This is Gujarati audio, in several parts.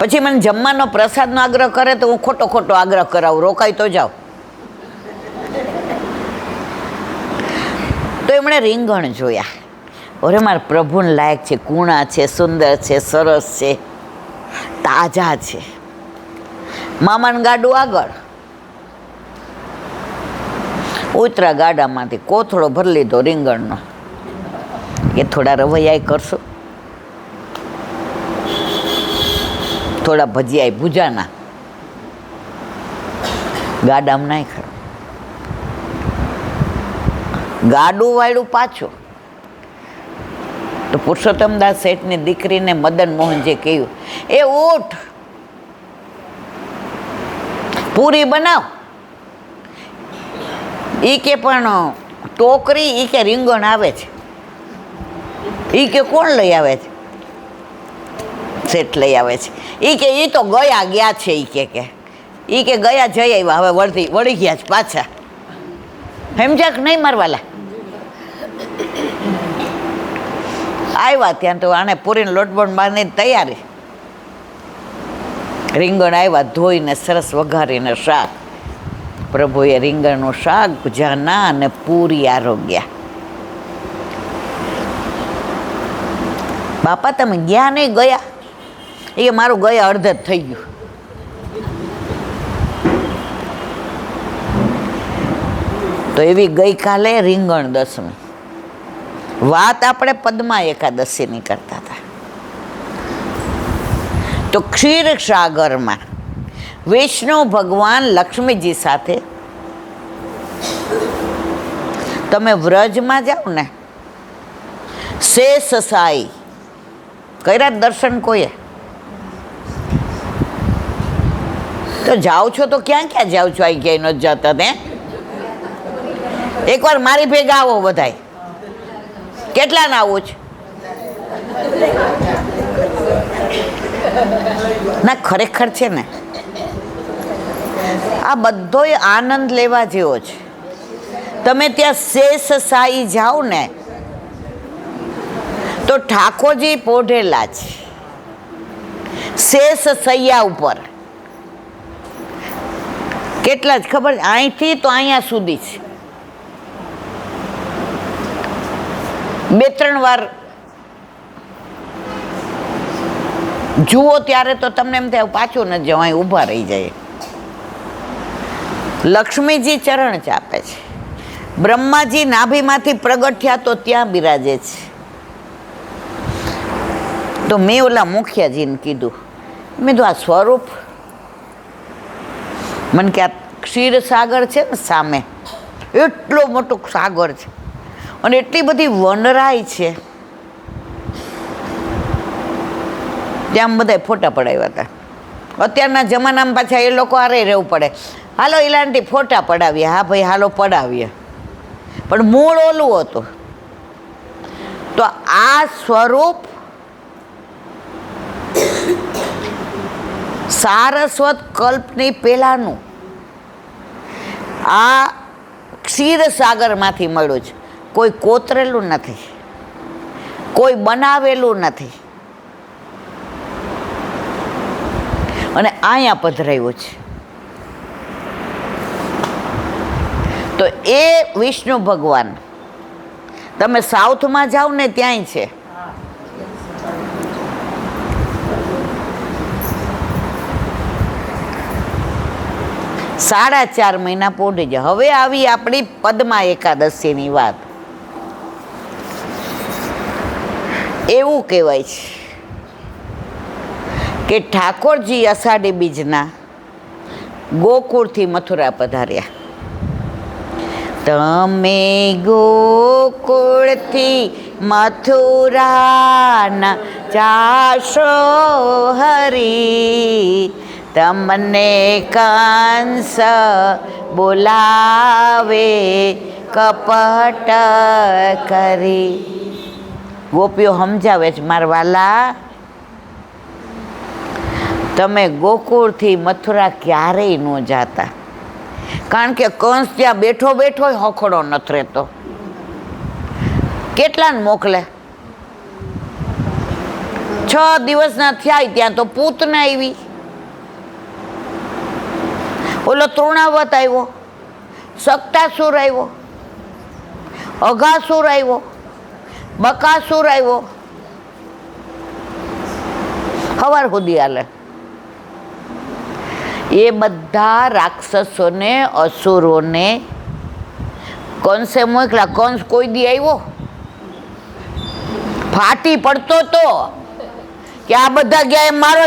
પછી મને જમવાનો પ્રસાદનો આગ્રહ કરે તો હું ખોટો ખોટો આગ્રહ કરાવું, રોકાઈ તો જાઓ. તો એમણે રીંગણ જોયા. અરે મારા પ્રભુને લાયક છે, કૂણા છે, સુંદર છે, સરસ છે, તાજા છે. મામાનું ગાડું આગળ, ઉતરા ગાડામાંથી, કોથળો ભરી લીધો રીંગણનો. એ થોડા રવૈયા કરશો, થોડા ભજીયા ભૂજાના, ગાડામાં નાય ખરો. ગાડું વાળું પાછું. તો પુરુષોત્તમદાસ શેઠની દીકરીને મદન મોહનજી કહ્યું, એ ઊઠ, પૂરી બનાવ. ઈ કે પણ ટોકરી, ઈ કે રીંગણ આવે છે. ઈ કે કોણ લઈ આવે છે? શેઠ લઈ આવે છે. ઈ કે ઈ તો ગયા છે. ઈ કે ઈ કે ગયા જઈ આવ્યા, હવે વળી ગયા છે પાછા. સમજ્યા કે નહીં મારવાલા? આવ્યા ત્યાં તો આને પૂરીને લોટબોટ બાંધીને તૈયારી. રીંગણ આવ્યા ધોઈને સરસ વઘારીને શાક. પ્રભુએ રીંગણનું શાક, ભુજાના અને પૂરી આરોગ્યા. બાપા તમે ગયા નહીં? ગયા. એ મારું ગયા અડધે જ થઈ ગયું. તો એવી ગઈકાલે રીંગણ દસમી. વાત આપણે પદ્મા એકાદશીની કરતા હતા. તો ક્ષીરસાગરમાં વિષ્ણુ ભગવાન લક્ષ્મીજી સાથે તમે વ્રજમાં જાઓ ને, શેષ સાઈ કર્યા દર્શન કોઈએ? તો જાઓ છો તો ક્યાં ક્યાં જાઓ છો? અહીં ક્યાંય નથી જતા ને? એકવાર મારી ભેગા આવો બધાય. કેટલા ના આવું છે? ના ખરેખર છે ને, આ બધોય આનંદ લેવા જેવો છે. તમે ત્યાં શેષ સાઈ જાઓ ને તો ઠાકોરજી પોઢેલા છે શેષ સૈયા ઉપર. કેટલા જ ખબર? અહીંથી તો અહીંયા સુધી છે. 2-3 વાર જુઓ ત્યારે તો તમને એમ થાય પાછું ન જાવ, અહીં ઊભા રહી જાય. લક્ષ્મીજી ચરણ ચાપે છે. બ્રહ્માજી નાભીમાંથી પ્રગટ થયા તો ત્યાં બિરાજે છે. તો મેં ઓલા મુખિયાજીને કીધું, મેં તો આ સ્વરૂપ, મને કે આ ક્ષીર સાગર છે ને સામે, એટલો મોટો સાગર છે અને એટલી બધી વનરાઈ છે. ત્યાં બધા ફોટા પડાવ્યા હતા. અત્યારના જમાનામાં પાછા એ લોકો હારે રહેવું પડે. હાલો ઇલાંટી ફોટા પડાવીએ. હા ભાઈ હાલો પડાવીએ, પણ મૂળ ઓલું હતું. તો આ સ્વરૂપ સારસ્વત કલ્પની પહેલાનું આ ક્ષીરસાગરમાંથી મળ્યું છે. કોઈ કોતરેલું નથી, કોઈ બનાવેલું નથી, અને અહીંયા પધરાયું છે. તો એ વિષ્ણુ ભગવાન તમે સાઉથમાં જાઓ ને ત્યાંય છે. સાડા 4 મહિના પોઢી જાય. હવે આવી આપણી પદ્મા એકાદશીની વાત. એવું કહેવાય છે કે ઠાકોરજી અષાઢી બીજના ગોકુળથી મથુરા પધાર્યા. તમે ગોકુળથી મથુરાના જાશો હરી, તમને કંસ બોલાવે કપટ કરી. ગોપીઓ સમજાવે છે, મારા વાલા તમે ગોકુળથી મથુરા ક્યારેય ન જાતા, કારણ કે કંસ ત્યાં બેઠો બેઠો હખડો નથી રહેતો. કેટલાને મોકલે? 6 દિવસના થયા ત્યાં તો પૂતના આવી, ઓલો તૃણાવત આવ્યો, સક્તાસુર આવ્યો, અઘાસુર આવ્યો, બકાસુર આવ્યો, સવાર સુધી હાલે. એ બધા રાક્ષસોને, અસુરોને કંસે મોકલા. કંસ કોઈ દી આવ્યો? ફાટી પડતો તો કે આ બધા ગયા એમ મારો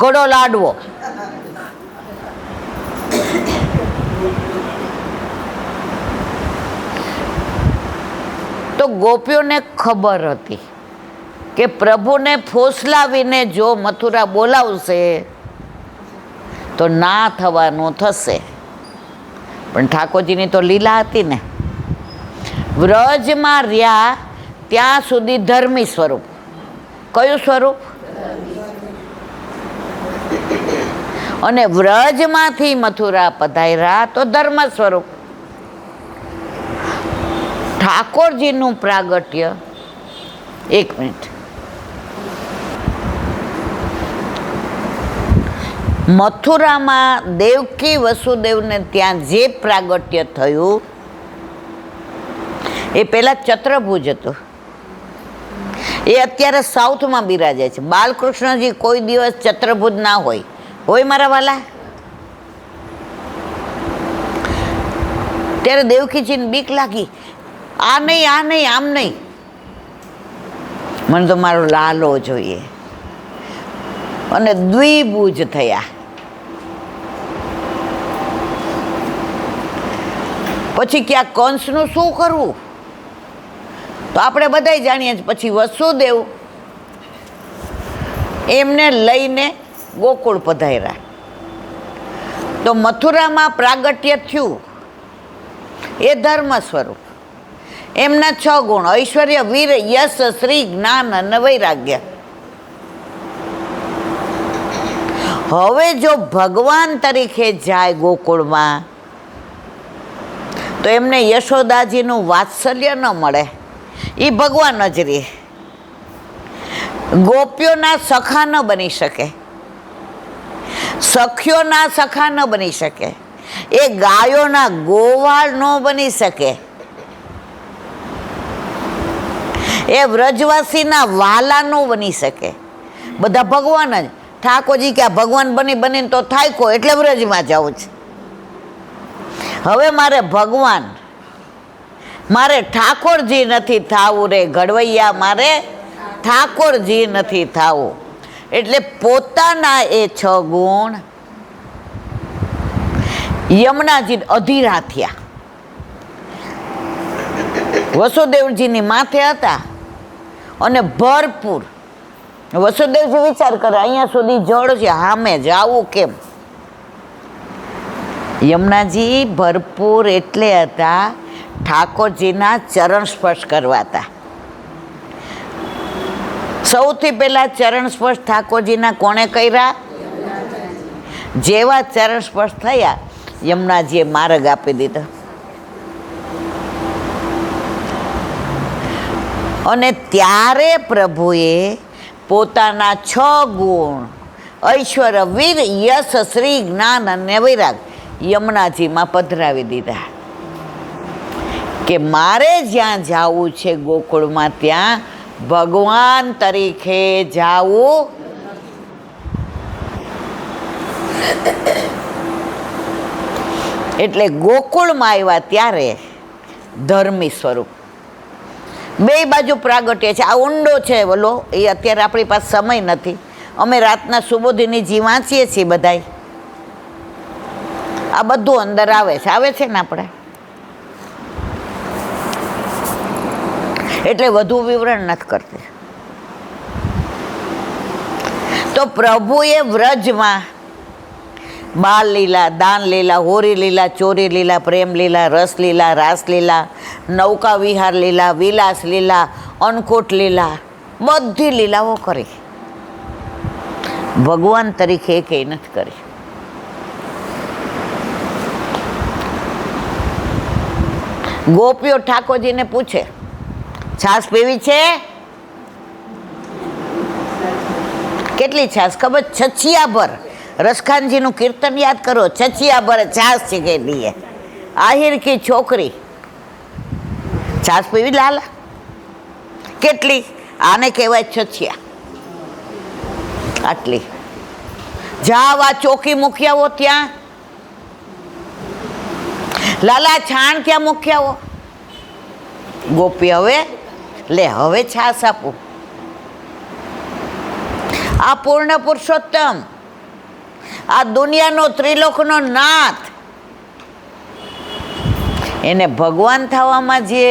ઘોડો લાડવો. તો ગોપીઓને ખબર હતી કે પ્રભુને ફોસલાવીને જો મથુરા બોલાવશે તો ના થવાનું થશે. પણ ઠાકોરજીની તો લીલા હતી ને. વ્રજમાં રહ્યા ત્યાં સુધી ધર્મી સ્વરૂપ. કયું સ્વરૂપ? અને વ્રજમાંથી મથુરા પધાર્યા તો ધર્મ સ્વરૂપ. ઠાકોરજીનું પ્રાગટ્ય, એક મિનિટ, મથુરામાં દેવકી વસુદેવને ત્યાં જે પ્રાગટ્ય થયું એ પહેલાં ચત્રભુજ હતું. એ અત્યારે સાઉથમાં બિરાજે છે. બાલકૃષ્ણજી કોઈ દિવસ ચત્રભુજ ના હોય. હોય મારા વાલા? ત્યારે દેવકીજીને બીક લાગી, આ નહીં, આ નહીં, આમ નહીં, મને તો મારો લાલો જોઈએ. અને દ્વિભુજ થયા. પછી ક્યાં કંસનું શું કરવું? તો આપણે બધાય જાણીએ છીએ. પછી વસુદેવ એમને લઈને ગોકુળ પધાર્યા. તો મથુરામાં પ્રાગટ્ય થયું એ ધર્મ સ્વરૂપ. એમના 6 ગુણ: ઐશ્વર્ય, વીર, યશ, શ્રી, જ્ઞાન અને વૈરાગ્ય. હવે જો ભગવાન તરીકે જાય ગોકુળમાં તો એમને યશોદાજીનું વાત્સલ્ય ન મળે. એ ભગવાન જ રહે. ગોપીઓના સખા ન બની શકે, સખીઓના સખા ન બની શકે, એ ગાયોના ગોવાળ ન બની શકે, એ વ્રજવાસીના વાલા ન બની શકે. બધા ભગવાન જ. ઠાકોરજી કે આ ભગવાન બનીને તો થાયકો એટલે વ્રજમાં જવું છે. હવે મારે ભગવાન, મારે ઠાકોરજી નથી થાવું રે ઘડવૈયા, મારે ઠાકોરજી નથી થાવું. એટલે પોતાના એ 6 ગુણ યમુનાજી અધીરા થયા. વસુદેવજીની માથે હતા અને ભરપૂર. વસુદેવજી વિચાર કરે અહીંયા સુધી જળ છે, સામે જાવું કેમ? યમુનાજી ભરપૂર એટલે હતા ઠાકોરજીના ચરણ સ્પર્શ કરવાતા. સૌથી પહેલા ચરણ સ્પર્શ ઠાકોરજીના કોણે કર્યા? જેવા ચરણ સ્પર્શ થયા યમુનાજીએ માર્ગ આપી દીધો. અને ત્યારે પ્રભુએ પોતાના 6 ગુણ ઐશ્વર્ય, વીર, યશ, શ્રી, જ્ઞાન અને વૈરાગ યમુનાજીમાં પધરાવી દીધા કે મારે જ્યાં જાવું છે ગોકુળમાં ત્યાં ભગવાન તરીકે જાવું. એટલે ગોકુળમાં આવ્યા ત્યારે ધર્મી સ્વરૂપ. બે બાજુ પ્રાગટ્ય છે. આ ઊંડો છે બોલો, એ અત્યારે આપણી પાસે સમય નથી. અમે રાતના સુબોધિનીજી વાંચીએ છીએ બધાય. આ બધું અંદર આવે છે ને આપણે, એટલે વધુ વિવરણ નથી કરતી. તો પ્રભુએ વ્રજમાં બાલ લીલા, દાન લીલા, હોરી લીલા, ચોરી લીલા, પ્રેમ લીલા, રસ લીલા, રાસ લીલા, નૌકા વિહાર લીલા, વિલાસ લીલા, અન્નકૂટ લીલા, બધી લીલાઓ કરી. ભગવાન તરીકે એ કંઈ નથી કરી. ગોપીઓ ઠાકોરજીને પૂછે છાશ પીવી છે? કેટલી છાશ ખબર? છછિયા ભર. રસખાનજીનું કીર્તન યાદ કરો, છછિયા ભર છાશ છે કેટલી. આહિર કી છોકરી છાશ પીવી લાલા કેટલી, આને કહેવાય છછિયા. આટલી જાવ આ ચોકી મૂકી આવો ત્યાં. લાલા છાણ ક્યાં મૂકી આવો? ગોપી હવે લે, હવે છાશ આપું. આ પૂર્ણ પુરુષોત્તમ, આ દુનિયાનો ત્રિલોકનો નાથ, એને ભગવાન થવામાં જે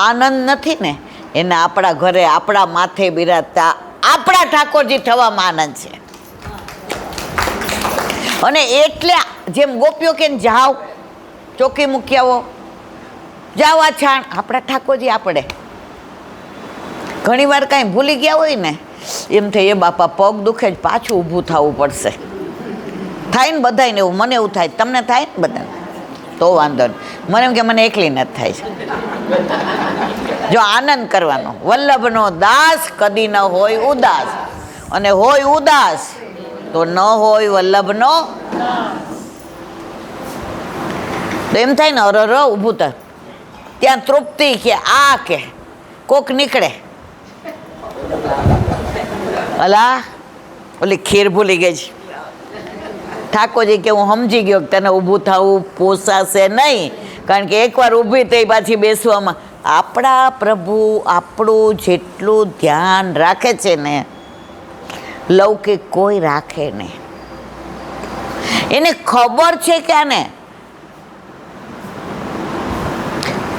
આનંદ નથી ને, એને આપણા ઘરે આપણા માથે બિરાજતા આપણા ઠાકોરજી થવામાં આનંદ છે. અને એટલે જેમ ગોપીઓ કે જાઓ ચોકી મૂકી આવો, જાઓ આ છાણ, આપણા ઠાકોરજી આપણે ઘણી વાર કાંઈ ભૂલી ગયા હોય ને એમ થાય એ બાપા પગ દુખે જ પાછું ઊભું થવું પડશે. થાય ને બધાને એવું, મને એવું થાય, તમને થાય ને બધાને? તો વાંધો નહીં. મને એમ કે મને એકલી નથી થાય છે. જો આનંદ કરવાનો, વલ્લભનો દાસ કદી ન હોય ઉદાસ, અને હોય ઉદાસ તો ન હોય વલ્લભનો. તો એમ થાય ને અરર ઊભું થાય ત્યાં તૃપ્તિ કે આ કે કોક નીકળે. અલા ઓલી ખીર ભૂલી ગઈ છે. ઠાકોરજી કે હું સમજી ગયો કે તને ઊભું થવું પોસાશે નહીં, કારણ કે એકવાર ઊભી થઈ પાછી બેસવામાં. આપણા પ્રભુ આપણું જેટલું ધ્યાન રાખે છે ને, લૌકિક કોઈ રાખે નહીં. એને ખબર છે કે આને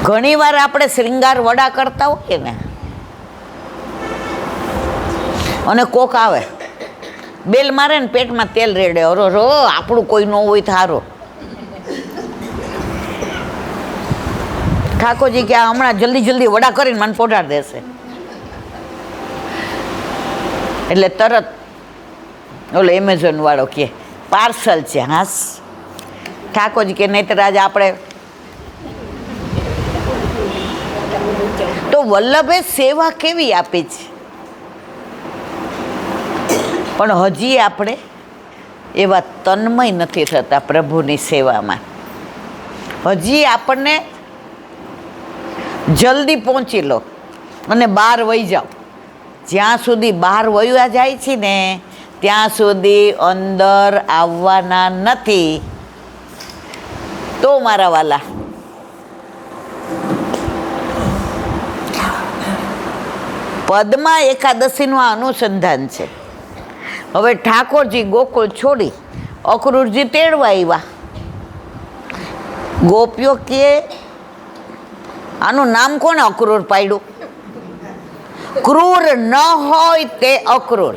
ઘણી વાર આપણે શ્રૃંગાર વડા કરતા હોઈએ ને, અને કોક આવે બેલ મારે ને પેટમાં તેલ રેડે, અરો રો આપણું કોઈ ન હોય થારો. ઠાકોરજી કે આ હમણાં જલ્દી જલ્દી વડા કરીને મને પોઢાડ દેશે. એટલે તરત ઓલો એમેઝોન વાળો કે પાર્સલ છે. હાસ ઠાકોરજી કે નહીતર આજે આપણે તો વલ્લભે સેવા કેવી આપી છે, પણ હજી આપણે એવા તન્મય નથી થતા પ્રભુની સેવામાં. હજી આપણને જલ્દી પહોંચી લો અને બહાર વહી જાઓ. જ્યાં સુધી બહાર વયા જાય છે ને ત્યાં સુધી અંદર આવવાના નથી. તો મારા વાલા, પદમાં એકાદશીનું આ અનુસંધાન છે. હવે ઠાકોરજી ગોકુળ છોડી અક્રૂરજી તેડવા આવ્યા. ગોપીઓ કે આનું નામ કોને અક્રૂર પાડ્યું? ક્રૂર ન હોય તે અક્રૂર.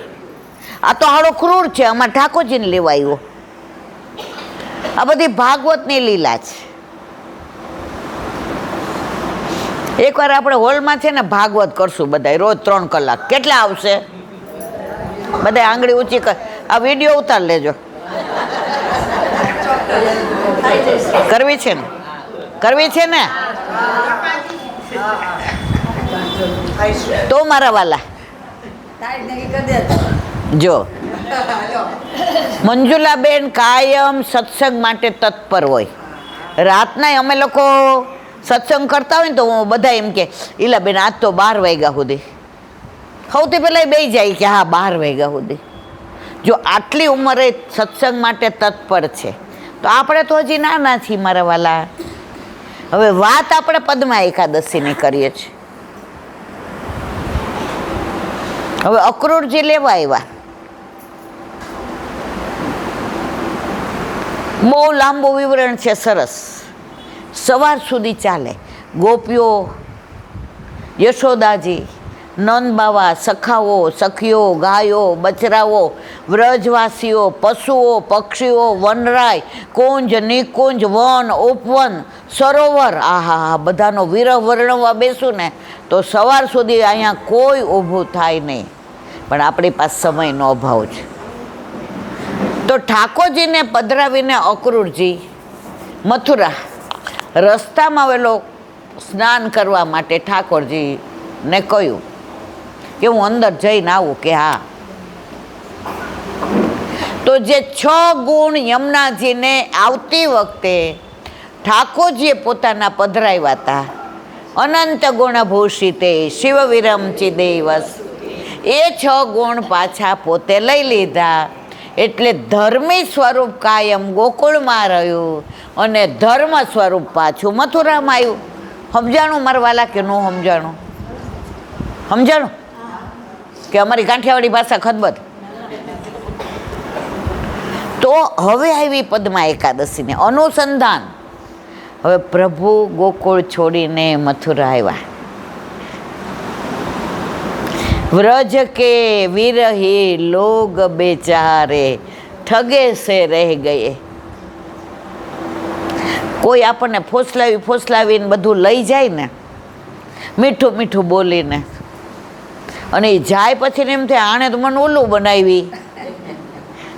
આ તો હાડો ક્રૂર છે, આમાં ઠાકોરજીને લેવા આવ્યો. આ બધી ભાગવતની લીલા છે. એકવાર આપણે હોલમાં છે ને ભાગવત કરશું બધા રોજ 3 કલાક. કેટલા આવશે? બધા આંગળી ઊંચી કર. આ વિડીયો ઉતાર લેજો. કરવી છે ને? કરવી છે ને? તો મારા વાલા જો મંજુલાબેન કાયમ સત્સંગ માટે તત્પર હોય. રાતના અમે લોકો સત્સંગ કરતા હોય ને તો બધા એમ કે ઈલાબેન આજ તો 12 વાગ્યા સુધી. સૌથી પહેલાં બે જાય કે હા 12 વાગ્યા સુધી. જો આટલી ઉંમરે સત્સંગ માટે તત્પર છે તો આપણે તો હજી નાના છીએ મારા વાલા. હવે વાત આપણે પદ્મા એકાદશીની કરીએ છીએ. હવે અક્રૂરજી લેવા આવ્યા. બહુ લાંબુ વિવરણ છે, સરસ. સવાર સુધી ચાલે. ગોપીઓ, યશોદાજી, નંદબાવા, સખાઓ, સખીઓ, ગાયો, બચરાઓ, વ્રજવાસીઓ, પશુઓ, પક્ષીઓ, વનરાય, કુંજ, નિકુંજ, વન, ઉપવન, સરોવર. આહા, બધાનો વિરહ વર્ણવવા બેસું ને તો સવાર સુધી અહીંયા કોઈ ઊભું થાય નહીં. પણ આપણી પાસે સમયનો અભાવ છે. તો ઠાકોરજીને પધરાવીને અક્રૂરજી મથુરા રસ્તામાં આવેલો સ્નાન કરવા માટે ઠાકોરજીને કહ્યું કે હું અંદર જઈને આવું કે હા. તો જે 6 ગુણ યમુનાજીને આવતી વખતે ઠાકોરજીએ પોતાના પધરાવ્યા હતા, અનંત ગુણ ભૂષિતે શિવ વિરમચી દેવસ, એ 6 ગુણ પાછા પોતે લઈ લીધા. એટલે ધર્મી સ્વરૂપ કાયમ ગોકુળમાં રહ્યું અને ધર્મ સ્વરૂપ પાછું મથુરામાં આવ્યું. સમજાણું મારા વાલા કે ન સમજાણું? સમજાણું કે અમારી કાઠિયાવાડી ભાષા ખદબદ? તો હવે આવી પદ્મા એકાદશીને અનુસંધાન. હવે પ્રભુ ગોકુળ છોડીને મથુરા આવ્યા. વ્રજ કે વિરહી લોગ બેચારે ઠગે સે રહી ગયે. કોઈ આપણને ફોસલાવીને બધું લઈ જાય ને, મીઠું મીઠું બોલીને, અને એ જાય પછી એમ થાય આણે તો મને ઓલું બનાવી,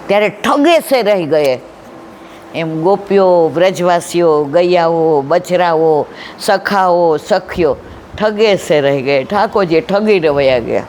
ત્યારે ઠગે સે રહી ગયે. એમ ગોપીઓ, વ્રજવાસીઓ, ગૈયાઓ, બચરાઓ, સખાઓ, સખીઓ ઠગે સે રહી ગયે. ઠાકોરજી ઠગીને વયા ગયા.